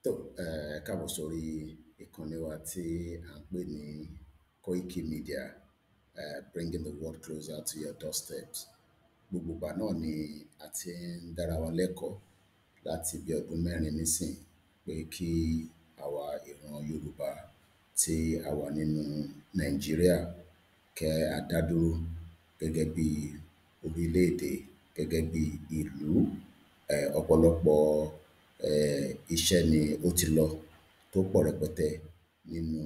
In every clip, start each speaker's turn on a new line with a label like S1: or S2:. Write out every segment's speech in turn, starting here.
S1: Tó, káàbọ̀ sórí ìkànnì wa tí à ń pè ní Koiki Media, bringing the world closer to your doorsteps. Gbogbo ìgbà náà ni a ti ń dára wa lẹ́kọ̀ọ́ láti bí ọdún mẹ́rin nísìn pé kí àwa ìran Yorùbá tí a wà nínú Nàìjíríà kẹ́ a dá dúró gẹ́gẹ́ bí orílẹ̀-èdè, gẹ́gẹ́ bí ìlú. Ọ̀pọ̀lọpọ̀ iṣẹ́ ni ó ti lọ tó pọ̀ rẹpẹtẹ nínú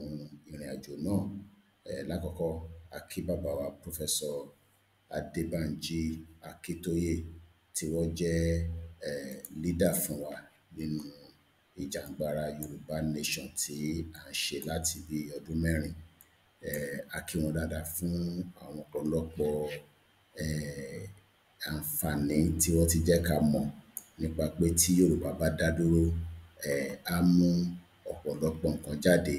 S1: ìrìnàjò náà. Lákọ̀ọ́kọ́, a kí bàbá wa Professor Adébánjí Akíntóyè tí wọ́n jẹ́ leader fún wa nínú ìjàǹgbara Yorùbá Nation tí à ń ṣe láti bí ọdún mẹ́rin. A kí wọn dáadáa fún àwọn ọ̀pọ̀lọpọ̀ àǹfààní tí wọ́n ti jẹ́ ká mọ̀ nípa pé tí Yorùbá bá dá dúró, á mú ọ̀pọ̀lọpọ̀ nǹkan jáde.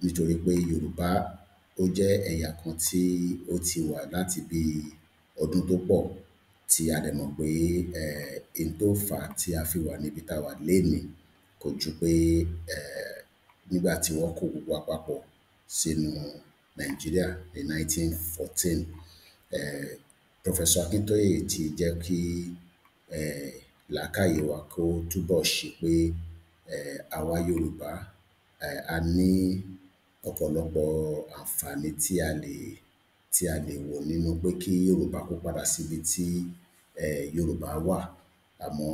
S1: Nítorí pé Yorùbá ó jẹ́ ẹ̀yà kan tí ó ti wà láti bí ọdún tó pọ̀ tí a dẹ̀ mọ̀ pé n tó fà á tí a fi wà níbi tá a wà lénìí kò ju pé nígbà tí wọ́n kó gbogbo wa papọ̀ sínú Nàìjíríà ní 1914. Professor Akíntóyè ti jẹ́ kí làákàyè wa kó túbọ̀ ṣí pé àwa Yorùbá a ní ọ̀pọ̀lọpọ̀ àǹfààní tí a lè wò nínú pé kí Yorùbá kó padà síbi tí Yorùbá wà. Àmọ́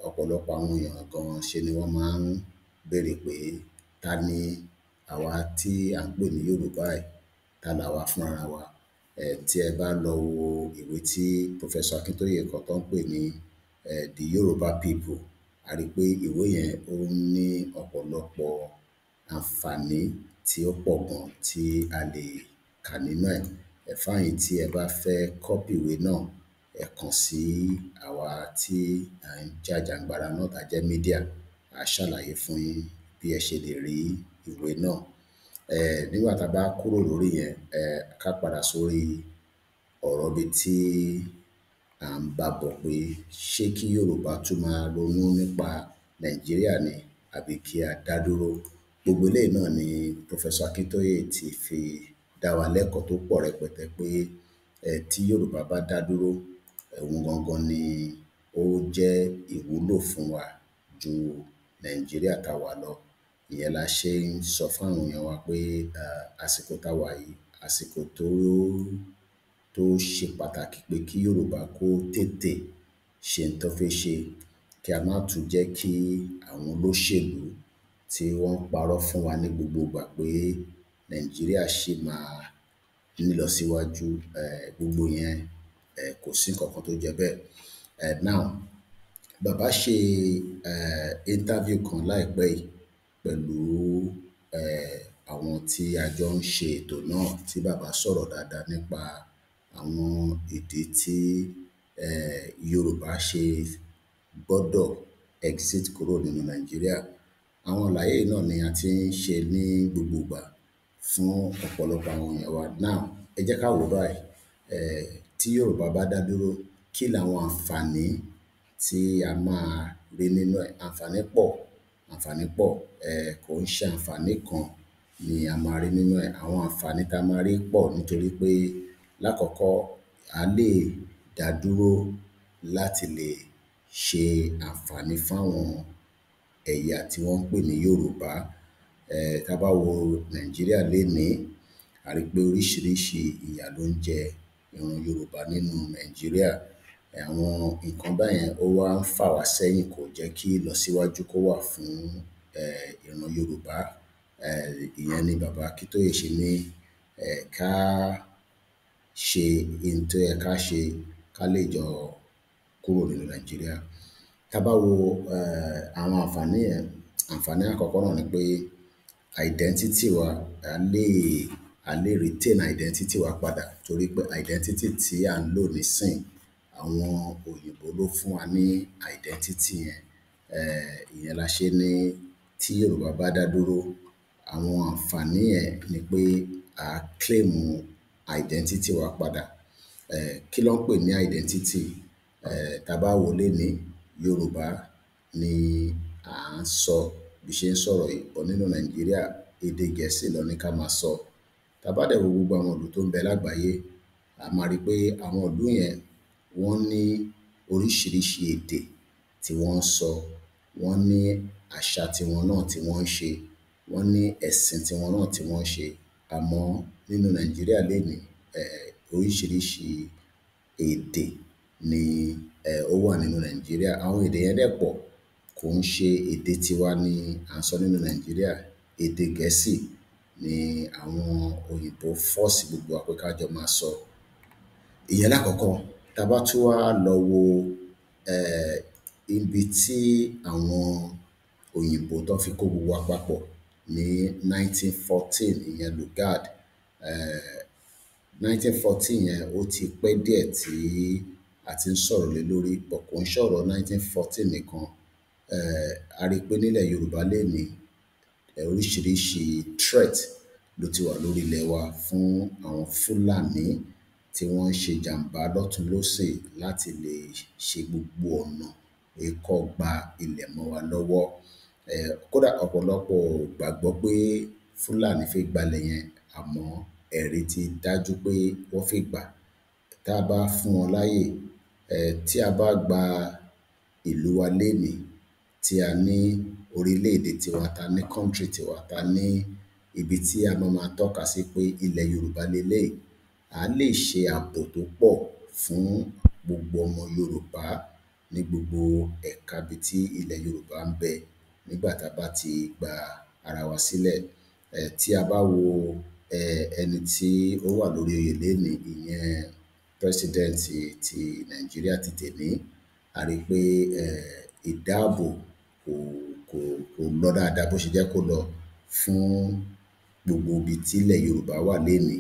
S1: ọ̀pọ̀lọpọ̀ àwọn èèyàn gan ṣe ni wọ́n máa ń béèrè pé ta ni àwa tí à ń pè ní Yorùbá yìí, ta làwa fúnra wa. Tí ẹ bá lọ wo ìwé tí Professor Akíntóyè kọ tán pè ní The Yoruba People, a rí pé ìwé yẹn ó ní ọ̀pọ̀lọpọ̀ àǹfààní tí ó pọ̀ gan tí a lè kà nínú ẹ̀. Fún ẹ̀yin tí ẹ bá fẹ́ kọ́pì ìwé náà, ẹ kàn sí àwa tí à ń jàjàǹgbara náà tá jẹ́ media, a ṣàlàyé fún yín bí ẹ ṣe lè rí ìwé náà. Nígbà tá a bá kúrò lórí yẹn, ká padà sórí ọ̀rọ̀ ibi tí à ń bá bọ̀ pé ṣé kí Yorùbá tún máa ronú nípa Nàìjíríà ni àbí kí a dá dúró. Gbogbo eléyìí náà ni Professor Akíntóyè ti fi dá wa lẹ́kọ̀ọ́ tó pọ̀ rẹpẹtẹ pé tí Yorùbá bá dá dúró, òun gangan ni ó jẹ́ ìwúlò fún wa ju Nàìjíríà tá wà lọ. Ìyẹn la ṣe ń sọ fún àwọn èèyàn wa pé àsìkò tá wà yìí, àsìkò tó ṣe pàtàkì pé kí Yorùbá kó tètè ṣe n tán fẹ́ ṣe, kí a má tún jẹ́ kí àwọn olóṣèlú tí wọ́n ń parọ́ fún wa ní gbogbo ìgbà pé Nàìjíríà ṣì máa nílọsíwájú, gbogbo yẹn kò sí nǹkan kan tó jẹ bẹ́ẹ̀. Now, bàbá ṣe interview kan láìpẹ́ yìí pẹ̀lú àwọn tí a jọ ń ṣe ètò náà tí bàbá sọ̀rọ̀ dáadáa nípa àwọn ìdí tí Yorùbá ṣe gbọ́dọ̀ exit kúrò nínú Nàìjíríà. Àwọn àlàyé náà ni a ti ń ṣe ní gbogbo ìgbà fún ọ̀pọ̀lọpọ̀ àwọn èèyàn wa. Now, ẹ jẹ́ ká wò báyìí. Tí Yorùbá bá dá dúró, kí làwọn àǹfààní tí a máa rí nínú ẹ̀? Àǹfààní pọ̀. Kò ń ṣe àǹfààní kan ni a máa rí nínú ẹ̀. Àwọn àǹfààní tá a máa rí pọ̀ nítorí pé lákọ̀ọ́kọ́ a lè dá dúró láti lè ṣe àǹfààní fáwọn ẹ̀yà tí wọ́n ń pè ní Yorùbá. Tá bá wo Nàìjíríà lénìí, a rí pé oríṣiríṣi ìyà ló ń jẹ ìran Yorùbá nínú Nàìjíríà. Àwọn nǹkan báyẹn ó wá ń fà wá sẹ́yìn, kò jẹ́ kí ìlọsíwájú kó wà fún ìran Yorùbá. Ìyẹn ni bàbá Akíntóyè ṣe ní ká ṣe n tó yẹ ká ṣe ká lè jọ kúrò nínú Nàìjíríà. Tá bá wo àwọn àǹfààní yẹn, àǹfààní àkọ́kọ́ náà ni pé identity wa, a lè retain identity wa padà torí pé identity tí à ń lò nísìn, àwọn òyìnbó ló fún wa ní identity yẹn. Ìyẹn la ṣe ní tí Yorùbá bá dá dúró, àwọn àǹfààní yẹn ni pé à claim identity wa padà. Kí ló ń pè ní identity? Tá bá wò lénìí, Yorùbá ni à ń sọ bí ṣe ń sọ̀rọ̀ yìí, but nínú Nàìjíríà èdè Gẹ̀ẹ́sì ló ní ká máa sọ. Tá bá dẹ̀ wo gbogbo àwọn ìlú tó ń bẹ lágbàáyé, a máa rí pé àwọn ìlú yẹn wọ́n ní oríṣiríṣi èdè tí wọ́n ń sọ, wọ́n ní àṣà tiwọn náà tí wọ́n ń ṣe, wọ́n ní ẹ̀sìn tiwọn náà tí wọ́n ń ṣe. Àmọ́ nínú Nàìjíríà lénìí, oríṣiríṣi èdè ni ó wà nínú Nàìjíríà. Àwọn èdè yẹn dẹ̀ pọ̀, kò ń ṣe èdè tiwa ni à ń sọ nínú Nàìjíríà. Èdè Gẹ̀ẹ́sì ni àwọn òyìnbó force gbogbo wa pé ká jọ máa sọ. Ìyẹn lákọ̀ọ́kọ́. Tá bá tún wá lọ wo ibi tí àwọn òyìnbó tán fi kó gbogbo wa papọ̀ ní 1914, ìyẹn Lugard. 1914 yẹn ó ti pẹ́ díẹ̀ tí a ti ń sọ̀rọ̀ lé lórí, but kò ń ṣọ̀rọ̀ 1914 nìkan. A rí pé nílẹ̀ Yorùbá lénìí, oríṣiríṣi threat ló ti wà lórí ilẹ̀ wa fún àwọn Fúlàní tí wọ́n ń ṣe jàǹbá lọ́tùn lósì láti lè ṣe gbogbo ọ̀nà pé kán gba ilẹ̀ mọ́ wa lọ́wọ́. Kódà ọ̀pọ̀lọpọ̀ ò gbàgbọ́ pé Fúlàní fẹ́ gbalẹ̀ yẹn, àmọ́ ẹ̀rí ti dájú pé wọ́n fẹ́ gbà á. Tá a bá fún wọn láyè, tí a bá gba ìlú wa lénìí, tí a ní orílẹ̀-èdè tiwa, ta ní country tiwa, ta ní ibi tí a máa máa tọ́ka sí pé ilẹ̀ Yorùbá leléyìí, à á lè ṣe ààbò tó pọ̀ fún gbogbo ọmọ Yorùbá ní gbogbo ẹ̀ka ibi tí ilẹ̀ Yorùbá ń bẹ nígbà tá bá ti gba ara wa sílẹ̀. Tí a bá wo ẹni tí ó wà lórí oyè lénìí, ìyẹn president ti Nàìjíríà ti tèní, a rí pé ìdáàbò kò lọ dáadáa bó ṣe jẹ́ kó lọ fún gbogbo ibi tí ilẹ̀ Yorùbá wà lénìí.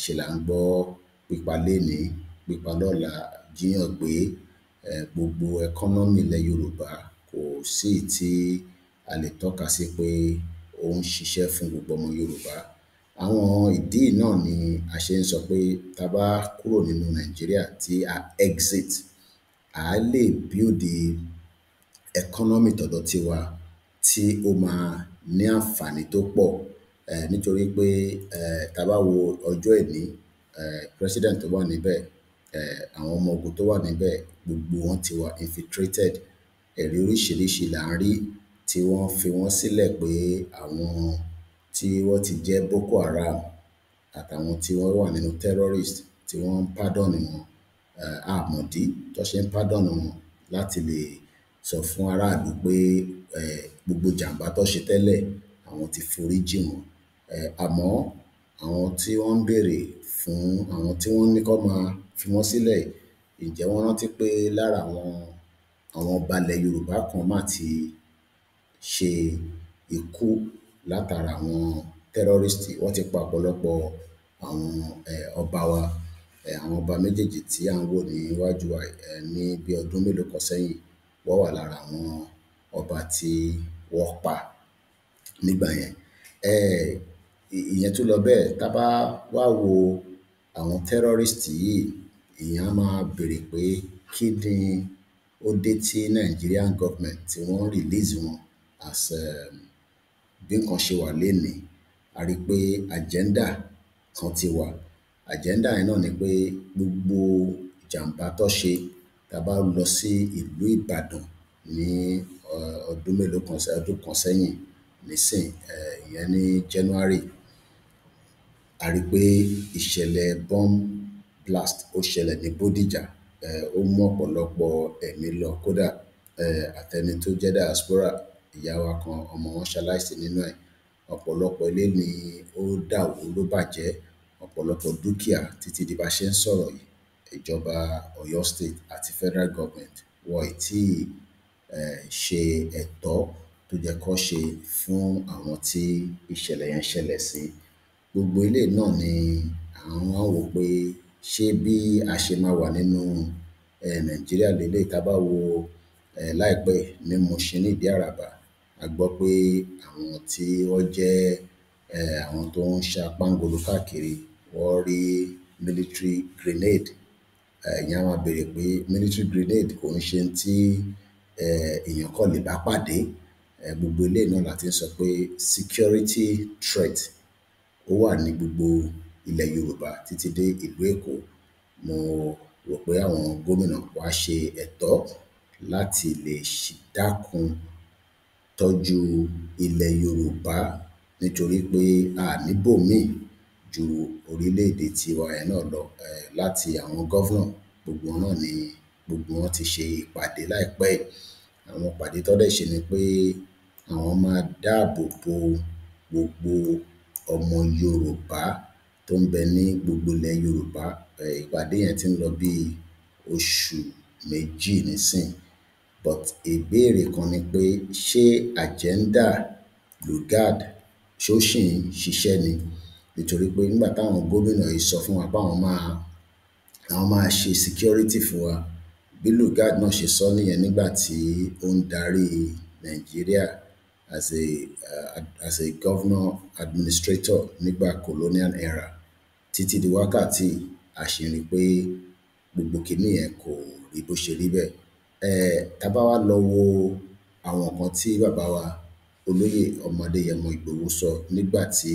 S1: Ṣe là ń gbọ́ pípa lénìí, pípa lọ́la, jíyàn gbé. Gbogbo economy ilẹ̀ Yorùbá kò sí èyí tí a lè tọ́ka sí pé ó ń ṣiṣẹ́ fún gbogbo ọmọ Yorùbá. Àwọn ìdí yìí náà ni a ṣe ń sọ pé tá bá kúrò nínú Nàìjíríà tí a exit, à á lè build economy tọ̀dọ̀ tiwa tí ó máa ní àǹfààní tó pọ̀. Nítorí pé tá bá wo ọjọ́ èní, president tó wà níbẹ̀, àwọn ọmọ ogun tó wà níbẹ̀, gbogbo wọn ti wà infiltrated. Ẹ̀rí oríṣiríṣi là ń rí tí wọ́n fi wọ́n sílẹ̀ pé àwọn tí wọ́n ti jẹ́ Boko Haram àtàwọn tí wọ́n wà nínú terrorist tí wọ́n ń pardon wọn. A mọ̀ ìdí tán ṣe ń pardon wọn, láti lè sọ fún aráàlú pé gbogbo jàǹbá tán ṣe tẹ́lẹ̀ àwọn ti forí jì wọ́n. Àmọ́ àwọn tí wọ́n ń béèrè fún, àwọn tí wọ́n ní kán máa fi wọ́n sílẹ̀, ǹjẹ́ wọ́n rántí pé lára àwọn ọba ilẹ̀ Yorùbá kan mà ti ṣe ikú látara àwọn terrorist. Wọ́n ti pa ọ̀pọ̀lọpọ̀ àwọn ọba wa. Àwọn ọba méjèèjì tí à ń wò níwájú wa ní bí ọdún mélòó kan sẹ́yìn, wọ́n wà lára àwọn ọba tí wọ́n pa nígbà yẹn. Ìyẹn tún lọ bẹ́ẹ̀. Tá bá wá wo àwọn terrorist yìí, èèyàn á máa béèrè pé kí ni ó dé tí Nigerian government tí wọ́n release wọn as bí nǹkan ṣe wà lénìí. A rí pé agenda kan ti wà. Agenda yẹn náà ni pé gbogbo ìjàǹbá tán ṣe, tá bá lọ sí ìlú Ìbàdàn ní ọdún mélòó kan ọdún kan sẹ́yìn nísìn, ìyẹn ní January, a rí pé ìṣẹ̀lẹ̀ bomb blast ó ṣẹlẹ̀ ní Bódìjà. Ó mú ọ̀pọ̀lọpọ̀ ẹ̀mí lọ. Kódà àtẹni tó jẹ́ diaspora, ìyá wa kan, ọmọ wọn ṣaláìsí nínú ẹ̀. Ọ̀pọ̀lọpọ̀ ilé ni ó dà wó, ló bàjẹ́. Ọ̀pọ̀lọpọ̀ dúkìá títí di bá ṣe ń sọ̀rọ̀ yìí, ìjọba Ọ̀yọ́ state àti federal government wọn ì tíì ṣe ẹ̀tọ́ tó yẹ kán ṣe fún àwọn tí ìṣẹ̀lẹ̀ yẹn ṣẹlẹ̀ sí. Gbogbo eléyìí náà ni à ń wá wò pé ṣé bí a ṣe máa wà nínú Nàìjíríà leléyìí. Tá bá wo láìpẹ́ yìí ní Mushin ní Ìdí Àràbà, a gbọ́ pé àwọn tí wọ́n jẹ́ àwọn tó ń ṣa pángolo káàkiri, wọ́n rí military grenade. Èèyàn á máa béèrè pé military grenade kò ń ṣe ohun tí èèyàn kàn lè bá pàdé. Gbogbo eléyìí náà la ti ń sọ pé security threat ó wà ní gbogbo ilẹ̀ Yorùbá títí dé ìlú Èkó. Mo rò pé àwọn gómìnà wa ṣe ẹ̀tọ́ láti lè dákun tọ́jú ilẹ̀ Yorùbá nítorí pé a ní ibòmíì ju orílẹ̀-èdè tiwa yẹn náà lọ. Láti àwọn gọ́vnà gbogbo wọn náà ni gbogbo wọn ti ṣe ìpàdé láìpẹ́ yìí. Àwọn ìpàdé tó dẹ̀ ṣe ni pé àwọn máa dáàbò bo gbogbo ọmọ Yorùbá tó ń bẹ ní gbogbo ilẹ̀ Yorùbá. Ìpàdé yẹn ti ń lọ bí oṣù méjì nísìn. But ìbéèrè kan ni pé ṣé agenda Lugard ṣó ṣì ń ṣiṣẹ́ ni? Nítorí pé nígbà táwọn gómìnà yìí sọ fún wa pé àwọn máa ṣe security fún wa, bí Lugard náà ṣe sọ nìyẹn nígbà tí ó ń darí Nàìjíríà as a governor administrator nígbà colonial era. Títí di wákàtí a ṣì rí pé gbogbo kiní yẹn kò rí bó ṣe rí bẹ́ẹ̀. Tá bá wá lọ wo àwọn nǹkan tí bàbá wa olóyè ọmọ Adéyẹmọ Ìgbòho sọ nígbà tí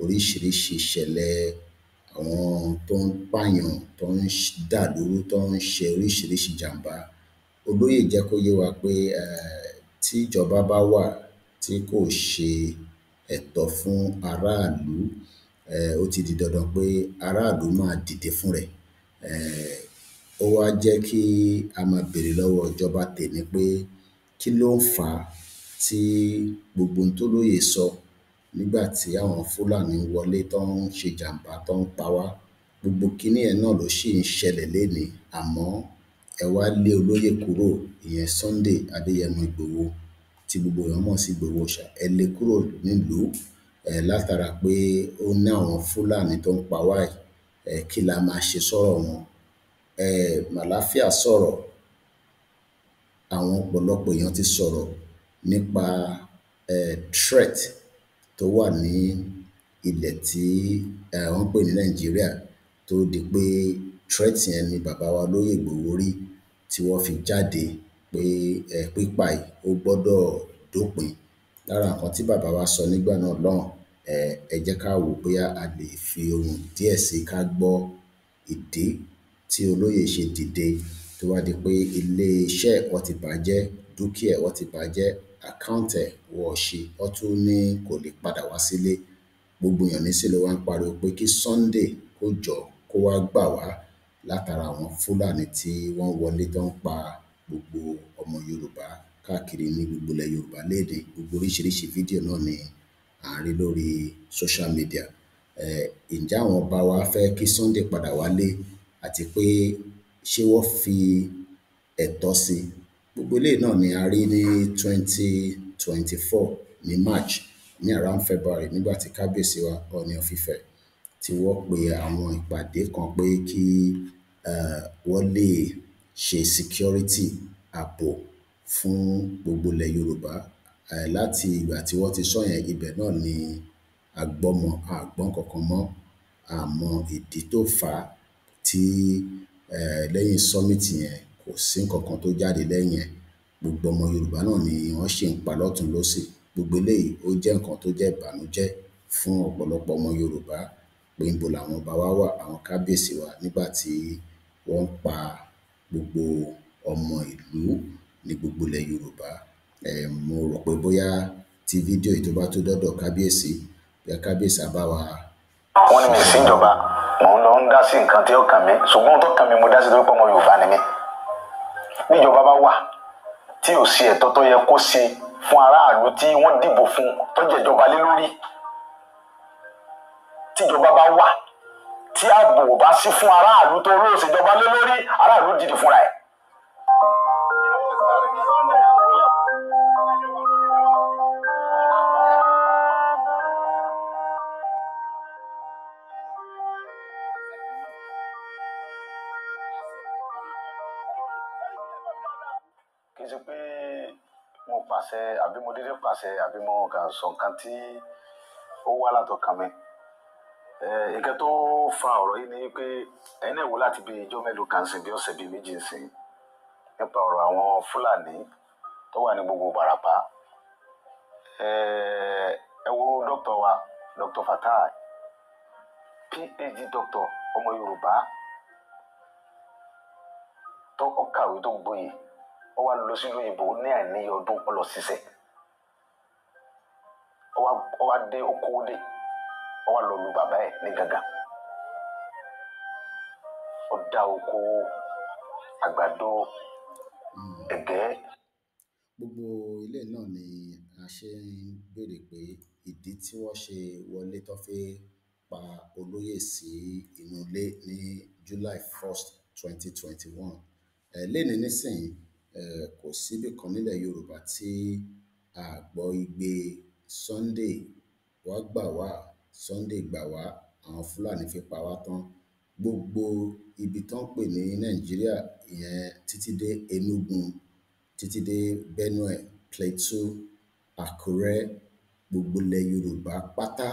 S1: oríṣiríṣi ìṣẹ̀lẹ̀ àwọn tó ń pààyàn, tó ń dàlúrú, tó ń ṣe oríṣiríṣi ìjàmbá. Olóyè jẹ́ kó yé wa pé tí ìjọba bá wà tí kò ṣe ẹ̀tọ́ fún aráàlú, ó ti di dandan pé aráàlú máa dìde fún rẹ̀. Ó wá jẹ́ kí a máa béèrè lọ́wọ́ ìjọba tèní pé kí ló ń fà á tí gbogbo ohun tólóyè sọ nígbà tí àwọn Fúlàní wọlé tó ń ṣe ìjàmbá, tó ń pa wá. Gbogbo kiní yẹn náà ló ṣì ń ṣẹlẹ̀ lénìí. Àmọ́ ẹ wá lé olóyè kúrò, ìyẹn Sunday Adéyẹmọ Ìgbòho tí gbogbo èèyàn mọ̀ sí Ìgbòho Òòṣà. Ẹ lé kúrò nílùú látara pé ó ní àwọn Fúlàní tó ń pa wá yìí. Kí la máa ṣe sọ́rọ̀ wọn? Màláfíà sọ̀rọ̀, àwọn ọ̀pọ̀lọpọ̀ èèyàn ti sọ̀rọ̀ nípa threat tó wà ní ilẹ̀ tí wọ́n ń pè ní Nàìjíríà, tó di pé threat yẹn ni bàbá wa olóyè Ìgbòho rí tí wọ́n fi jáde pé pípa yìí ó gbọ́dọ̀ dópin. Lára nǹkan tí bàbá wa sọ nígbà náà lọ́hùn, ẹ jẹ́ ká wò bóyá a lè fi ohùn díẹ̀ sí i ká gbọ́ ìdí tí olóyè ṣe dìde tó wá di pé ilé iṣẹ́ wọn ti bàjẹ́, dúkìá wọn ti bàjẹ́, account ẹ̀ wọn ò ṣí, wọ́n tún ní kò lè padà wá sílé. Gbogbo èèyàn nísìnyí ló wá ń pariwo pé kí Sunday kó jọ̀ọ́ kó wá gbà wá látara àwọn Fúlàní tí wọ́n wọlé tó ń pa gbogbo ọmọ Yorùbá káàkiri ní gbogbo ilẹ̀ Yorùbá lénìí. Gbogbo oríṣiríṣi fídíò náà ni à ń rí lórí social media. Ǹjẹ́ àwọn ọba wa fẹ́ kí Sunday padà wálé àti pé ṣé wọ́n fi ẹ̀tọ́ sí i? Gbogbo eléyìí náà ni a rí ní 2024 ní March, ní around February, nígbà tí kábíyèsí wa Ọọ̀ni of Ifẹ̀ tí wọ́n pe àwọn ìpàdé kan pé kí wọ́n lè ṣe security ààbò fún gbogbo ilẹ̀ Yorùbá. Láti ìgbà tí wọ́n ti sọ yẹn, ibẹ̀ náà ni a gbọ́ nǹkankan mọ́. Àmọ́ ìdí tó fà á tí lẹ́yìn summit yẹn kò sí nǹkankan tó jáde lẹ́yìn ẹ̀. Gbogbo ọmọ Yorùbá náà ni wọ́n ṣì ń pa lọ́tùn lósì. Gbogbo eléyìí ó jẹ́ nǹkan tó jẹ́ ìbànújẹ́ fún ọ̀pọ̀lọpọ̀ ọmọ Yorùbá pé níbo làwọn ọba wa wà, àwọn kábíyèsí wa nígbà tí wọ́n ń pa gbogbo ọmọ ìlú ní gbogbo ilẹ̀ Yorùbá. Mo rò pé bóyá tí fídíò yìí tó bá tó dọ́dọ̀ kábíyèsí, bóyá kábíyèsí á bá wa.
S2: Wọ́n ní mi sí ìjọba, mò ń lọ ń dá sí nǹkan tí ó kàn mí, ṣùgbọ́n ohun tó kàn mí mo dá sí torí pé ọmọ Yorùbá ni mí. Bí ìjọba bá wà tí ò sí ẹ̀tọ́ tó yẹ kó ṣe fún aráàlú tí wọ́n dìbò fún tó jẹ́ ìjọba lé lórí, tí ìjọba bá wà tí ààbò ò bá sí fún aráàlú tó lóò ṣèjọba lé lórí, aráàlú dìde fúnra ẹ̀. Kì í ṣe pé mo pàṣẹ àbí mo dédé pàṣẹ àbí mo kàn sọ nǹkan tí ó wá látọkàn mi. Nǹkan tó fa ọ̀rọ̀ yìí ni pé ẹ̀yin náà wò láti bí ijọ́ mélòó kan sìn, bí ọ̀sẹ̀ bíi méjì sìn, nípa ọ̀rọ̀ àwọn Fúlàní tó wà ní gbogbo Ìbàràpá. Ẹ wo dókítà wa Dr. Fatai, PhD doctor, ọmọ Yorùbá tó kàwé tó gboyè, ó wá lọ sílùú òyìnbó ní àìníye ọdún ó lọ ṣiṣẹ́, ó wá dé okòó dé, ó wá lọ lu bàbá ẹ̀ ní Gàngán, ó dá oko àgbàdo, ẹ̀gẹ́.
S1: Gbogbo ilé náà ni a ṣe ń béèrè pé ìdí tí wọ́n ṣe wọlé tó fi pa olóyè sí inú ilé ní July 1st, 2021. Léni nísìnyí, kò síbì kan nílẹ̀ Yorùbá tí a gbọ́ igbe Sunday wá gbà wá, Sunday gbà wá, àwọn Fúlàní fi pa wá tán. Gbogbo ibi tán pè ní Nàìjíríà, ìyẹn títí dé Enugu, títí dé Benue, Plateau, Àkúrẹ́, gbogbo ilẹ̀ Yorùbá pátá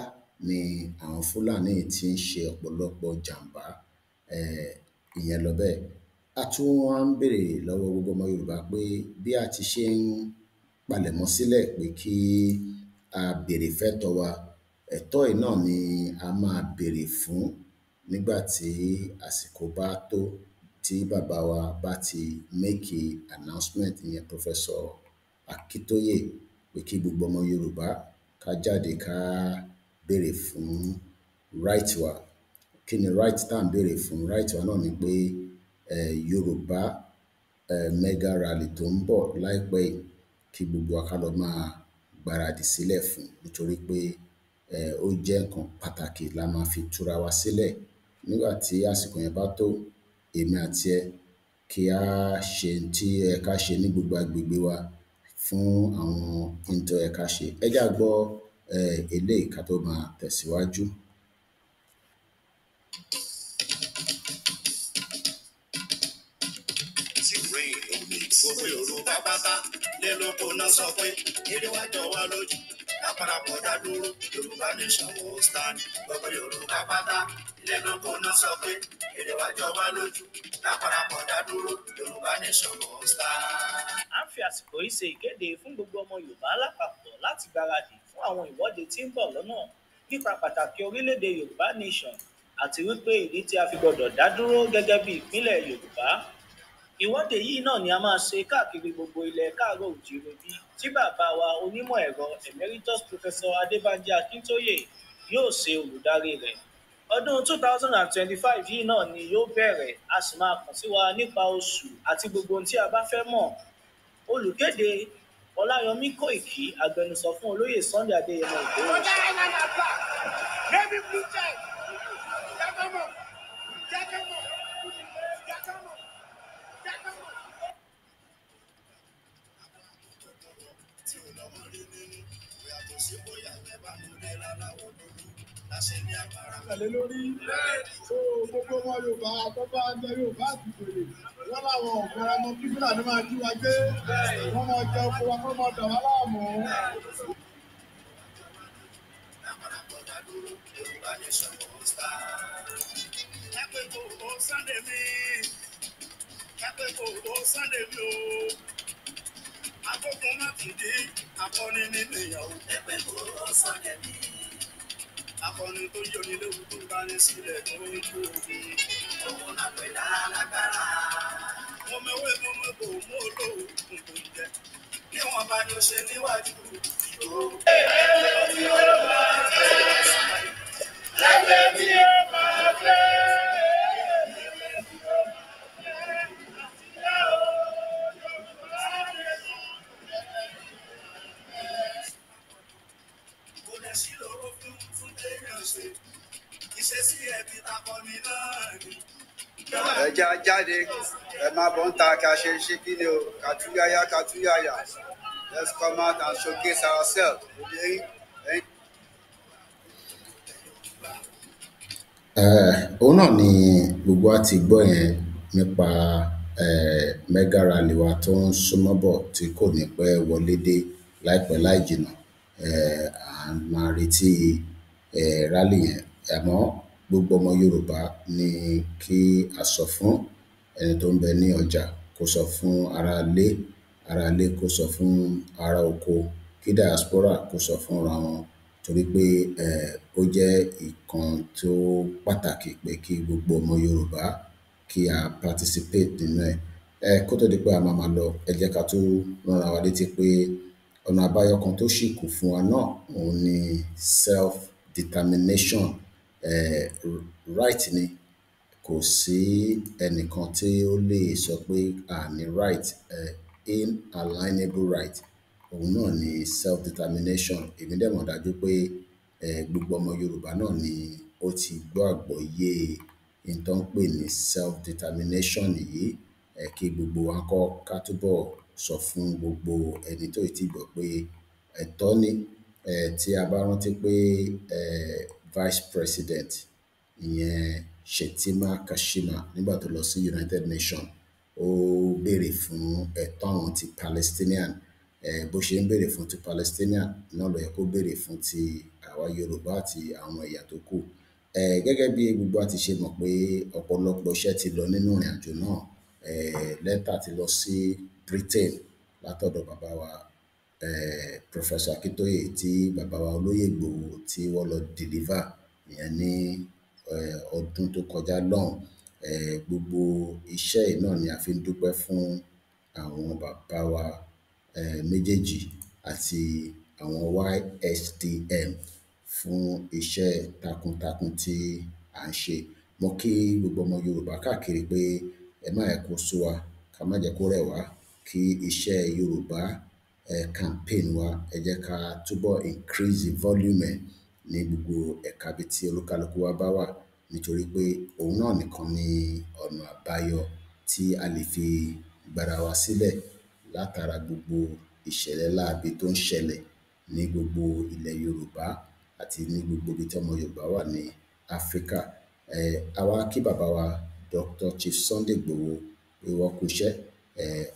S1: ni àwọn Fúlàní tí ń ṣe ọ̀pọ̀lọpọ̀ jàǹbá, ìyẹn lọ bẹ́ẹ̀. A tún wá ń béèrè lọ́wọ́ gbogbo ọmọ Yorùbá pé bí a ti ṣe ń palẹ̀mọ́ sílẹ̀ pé kí a béèrè fẹ́tọ́ wa, ẹ̀tọ́ yìí náà ni a máa béèrè fún nígbà tí àsìkò bá tó, tí bàbá wa bá ti make announcement, ìyẹn Professor Akintoye, pé kí gbogbo ọmọ Yorùbá ká jáde ká béèrè fún right wa. Kí ni right tá à ń béèrè fún? Right wa náà ni pé Yorùbá mega rally tó ń bọ̀ láìpẹ́ yìí, kí gbogbo wa ká lọ máa gbáradì sílẹ̀ fún, nítorí pé ó jẹ́ nǹkan pàtàkì la máa fi túra wa sílẹ̀. Nígbà tí àsìkò yẹn bá tó, èmi àti ẹ kí a ṣe tí ẹ ká ṣe ní gbogbo agbègbè wa fún àwọn ohun tó yẹ ká ṣe. Ẹ jẹ́ á gbọ́ eléyìí ká tó máa tẹ̀síwájú.
S3: Gbogbo Yorùbá pátá lé lóko náà sọ pé èdè wa jọ wá lójú, lápárapọ̀ dá dúró, Yorùbá nation will stand. Gbogbo Yorùbá pátá lé lóko náà sọ pé èdè wa jọ wá lójú, lápárapọ̀ dá dúró, Yorùbá nation will stand.
S4: À ń fi àsìkò yìí ṣe ìkéde fún gbogbo ọmọ Yorùbá lápapọ̀ láti gbáradì fún àwọn ìwọ́de tí ń bọ̀ lọ́nà nípa pàtàkì orílẹ̀-èdè Yorùbá nation àti wípé ìdí tí a fi gbọdọ̀ dá dúró gẹ́gẹ́ bí ìpínlẹ̀ Yorùbá. Ìwọ́de yìí náà ni a máa ṣe káàkiri gbogbo ilẹ̀ káàárọ̀ òjíire bí tí bàbá wa onímọ̀ ẹ̀rọ Emeritus Professor Adébánjí Akíntóyè yóò ṣe olùdarí rẹ̀. Ọdún 2025 yìí náà ni yóò bẹ̀rẹ̀, a sì máa kàn sí wa nípa oṣù àti gbogbo ohun tí a bá fẹ́ mọ̀. Olùkéde Ọláyọmí Kóìkí, agbẹnusọ fún olóyè Sunday Adéyẹmọ Ìgbòho.
S5: Lórí so gbogbo ọmọ Yorùbá tó bá ń jẹ Yorùbá àti ìpèrè wọn láwọn ọ̀gbọ́n ọmọ kí Fúlàní máa jí wa gbé, wọn máa jẹ oko wa kó máa dà wá láàmú.
S3: Akókò má ti dé akọni nínú ìyàwó. Ẹgbẹ́ kò Sunday mi. Akọni tó yọ ní léwu tó bá ní sílẹ̀ tó ń kú ogun. Òun náà pè lálágbára. Mo mẹ́wé mo mẹ́bò mo lò ó kò jẹ. Bí wọ́n bá ní o ṣe níwájú ìṣòro. Ẹgbẹ́ tí ó máa fẹ́. Ẹgbẹ́ tí ó máa fẹ́.
S6: Ẹja jáde, ẹ máa bọ̀ ń ta ká ṣe ṣí kí ni o, kàtúyáyá kàtúyáyá. Let's come out and showcase ourselves.
S1: Òun náà ni gbogbo wa ti gbọ́ yẹn nípa mega rally wa tó ń súnmọ́ bọ̀ tí kò ní pẹ́ wọlé dé láìpẹ́ láì jìnnà. À máa retí rally yẹn, àmọ́ gbogbo ọmọ Yorùbá ni kí a sọ fún ẹni tó ń bẹ ní ọjà, kó sọ fún ará ilé ará ilé kó sọ fún ará oko, kí diaspora kó sọ fúnra wọn torí pé ó jẹ́ ìkan tó pàtàkì pé kí gbogbo ọmọ Yorùbá kí a participate nínú ẹ̀. Kó tó di pé a máa lọ, ẹ jẹ́ ká tún ránra wa létí pé ọ̀nà àbáyọ kan tó ṣì kù fún wa náà òun ni self determination. Right ni, kò sí ẹnìkan tí ó lè sọ pé a ní right, inalienable right òun náà ni self determination. Èmi dẹ̀ mọ̀ dájú pé gbogbo ọmọ Yorùbá náà ni ó ti gbọ́ àgbọ́yé n tó ń pè ní self determination yìí. Kí gbogbo wa ká túbọ̀ sọ fún gbogbo ẹni tó ì tí gbọ́ pé ẹ̀tọ́ ni. Tí a bá rántí pé Vice President ìyẹn Shettima Kashima nígbà tó lọ sí United Nations, ó béèrè fún ẹ̀tọ́ àwọn ti Palestinian. Bó ṣe ń béèrè fún ti Palestinian náà ló yẹ kó béèrè fún ti àwa Yorùbá àti àwọn ẹ̀yà tó kù. Gẹ́gẹ́ bí gbogbo wa ti ṣe mọ̀ pé ọ̀pọ̀lọpọ̀ iṣẹ́ ti lọ nínú ìrìnàjò náà. Lẹ́tà ti lọ sí Britain látọ̀dọ̀ bàbá wa Professor Akintoye tí bàbá wa Olóyè Ìgbòho tí wọ́n lọ deliver ìyẹn ní ọdún tó kọjá lọ́hùn. Gbogbo iṣẹ́ yìí náà ni a fi ń dúpẹ́ fún àwọn bàbá wa méjèèjì àti àwọn YSDM fún iṣẹ́ takuntakun tí à ń ṣe. Mo kí gbogbo ọmọ Yorùbá káàkiri pé ẹ má jẹ́ kó sú wa, ká má jẹ́ kó rẹ̀ wá, kí iṣẹ́ Yorùbá campaign wa ẹ jẹ́ ká túbọ̀ increase volume ẹ̀ ní gbogbo ẹ̀ka ibi tí olúkálùkù wa bá wà nítorí pé òun náà nìkan ni ọ̀nà àbáyọ tí a lè fi gbára wa sílẹ̀ látara gbogbo ìṣẹ̀lẹ̀ láabi tó ń ṣẹlẹ̀ ní gbogbo ilẹ̀ Yorùbá àti ní gbogbo ibi tí ọmọ Yorùbá wà ní Áfríkà. Àwa kí bàbá wa Dr. Chief Sunday Igboho pé wọ́n kú iṣẹ́.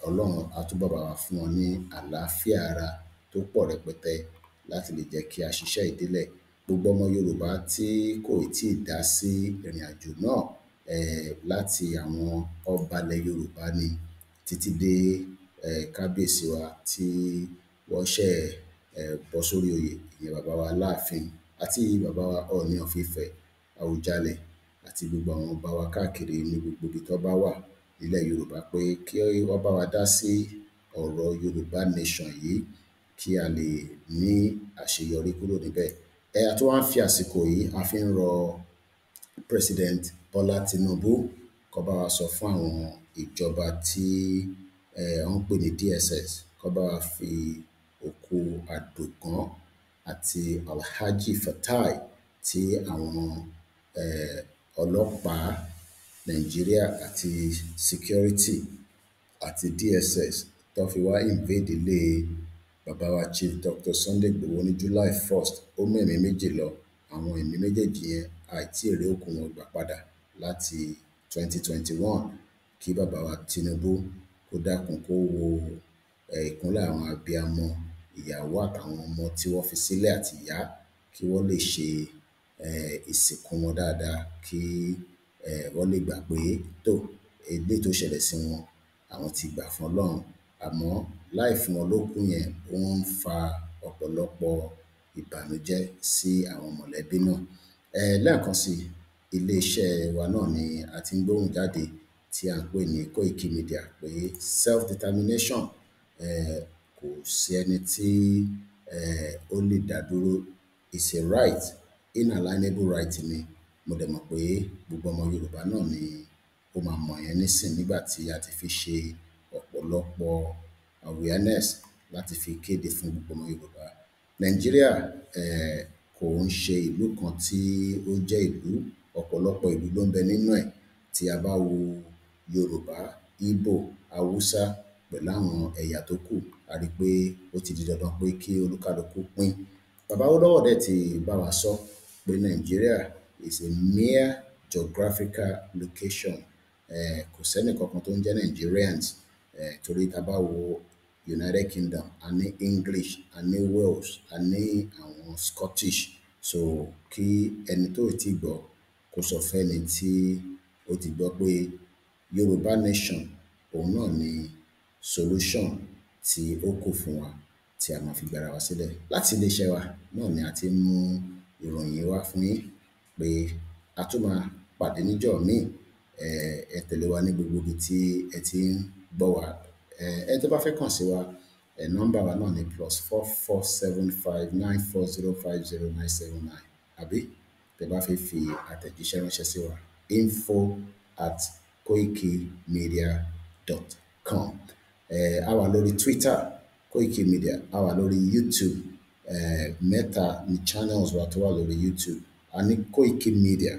S1: Ọlọ́run á túbọ̀ bá wa fún wọn ní àlàáfíà ara tó pọ̀ rẹpẹtẹ láti lè jẹ́ kí a ṣiṣẹ́ yìí délẹ̀. Gbogbo ọmọ Yorùbá tí kò tí ì dá sí ìrìnàjò náà, láti àwọn ọba ilẹ̀ Yorùbá ni títí dé kábíyèsí wa tí wọ́n ṣẹ̀ bọ́ sórí oyè, ìyẹn bàbá wa Aláàfin àti bàbá wa Ọọ̀ni of Ifẹ̀, Àwùjalẹ̀ àti gbogbo àwọn ọba wa káàkiri ní gbogbo ibi tó bá wà nílẹ̀ Yorùbá pé kí wọ́n bá wa dá sí ọ̀rọ̀ Yorùbá nation yìí kí a lè ní àṣeyọrí kúrò níbẹ̀. A tún wá ń fi àsìkò yìí a fi ń rọ President Bọ́lá Tinubu kó bá wa sọ fún àwọn ìjọba tí wọ́n ń pè ní DSS kó bá wa fi òkú Àdògán àti Alhaji Fatai tí àwọn ọlọ́pàá Nàìjíríà àti security àti DSS tó fi wá invade ilé bàbá wa Chief Dr. Sunday Igboho ní July 1st. Ó mú ẹ̀mí méjì lọ. Àwọn ẹ̀mí méjèèjì yẹn àìtí rí òkú wọn gbà padà láti 2021. Kí bàbá wa Tinubu kó dákun kó wo ìkúnlẹ̀ àwọn abiyamọ, ìyàwó àtàwọn ọmọ tí wọ́n fi sílẹ̀ àti ìyá kí wọ́n lè ṣe ìsìnkú wọn dáadáa, kí wọ́n lè gbà pé tó eléyìí tó ṣẹlẹ̀ sí wọn àwọn ti gbà fún Ọlọ́run. Àmọ́ láì fún wọn lókú yẹn ó ń fa ọ̀pọ̀lọpọ̀ ìbànújẹ́ sí àwọn mọ̀lẹ́bí náà. Lẹ́ẹ̀kan sí ilé-iṣẹ́ wa náà ni a ti ń gbóhùn jáde tí à ń pè ní Koiki Media pé self determination kò sí ẹni tí ó lè dá dúró. It's a right, inalienable right ni. Mo dẹ̀ mọ̀ pé gbogbo ọmọ Yorùbá náà ni ó máa mọ̀ yẹn nísìn nígbà tí a ti fi ṣe ọ̀pọ̀lọpọ̀ awareness láti fi kéde fún gbogbo ọmọ Yorùbá. Nàìjíríà kò ń ṣe ìlú kan tí ó jẹ́ ìlú, ọ̀pọ̀lọpọ̀ ìlú ló ń bẹ nínú ẹ̀. Tí a bá wo Yorùbá, Ìgbò, Haúsá pẹ̀lú àwọn ẹ̀yà tó kù, a rí pé ó ti di dandan pé kí olúkálùkù pín. Bàbá Awólọ́wọ̀ dẹ̀ ti bá wa sọ pé Nàìjíríà is a mere geographical location. Kò sẹ́nì kankan tó ń jẹ́ Nigerians. Torí tá bá wo United Kingdom, a ní English, a ní Wales, a ní àwọn Scottish. So kí ẹni tó ì tí gbọ́ kó sọ fẹ́ni tí ó ti gbọ́ pé Yorùbá nation òun náà ni solution tí ó kù fún wa tí a máa fi gbára wa sílẹ̀. Láti iléeṣẹ́ wa náà ni a ti ń mú ìròyìn wá fún yín pé a tún máa pàdé níjọ́ míì. Ẹ tẹ̀lé wa ní gbogbo ibi tí ẹ ti ń gbọ́ wa. Ẹ tó bá fẹ́ kàn sí wa, nọ́mbà wa náà ni +447594050979 àbí tẹ́ bá fẹ́ fi àtẹ̀jíṣẹ́ ránṣẹ́ sí wa info@koikimedia.com. A wà lórí Twitter Koiki Media, a wà lórí YouTube, mẹ́ta ni channels wa tó wà lórí YouTube. A ní Koiki Media,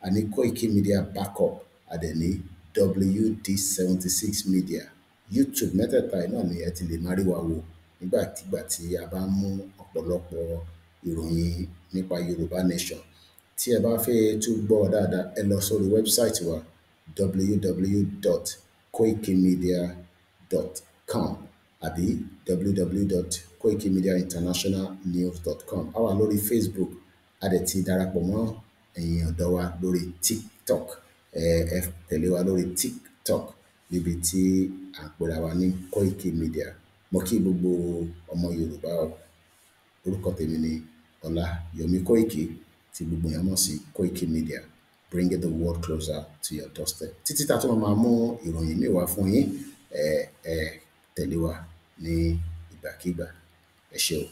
S1: a ní Koiki Media Backup, a dẹ̀ ní WD76 Media. YouTube mẹ́tẹ̀ẹ̀ta yìí náà ni ẹ ti lè máa rí wa wò nígbàkigbà tí a bá ń mú ọ̀pọ̀lọpọ̀ ìròyìn nípa Yorùbá Nation. Tí ẹ bá fẹ́ tún gbọ́ dáadáa, ẹ lọ sórí wẹ́bsáìtì wa www.koikimedia.com àbí www.koikimediainternationalnews.com. A wà lórí Facebook, a dẹ̀ ti darapọ̀ mọ́ ẹ̀yin ọ̀dọ́ wa lórí TikTok. Ẹ tẹ̀lé wa lórí TikTok níbi tí à ń pera wa ní Koiki Media. Mo kí gbogbo ọmọ Yorùbá o. Orúkọ tèmi ni Ọláyọmí Koiki tí gbogbo èèyàn mọ̀ sí Koiki Media, bringing the world closer to your doorstep. Títí tá a tún máa mú ìròyìn míì wá fún yín, ẹ tẹ̀lé wa ní ìgbàkígbà. Ẹ ṣé o.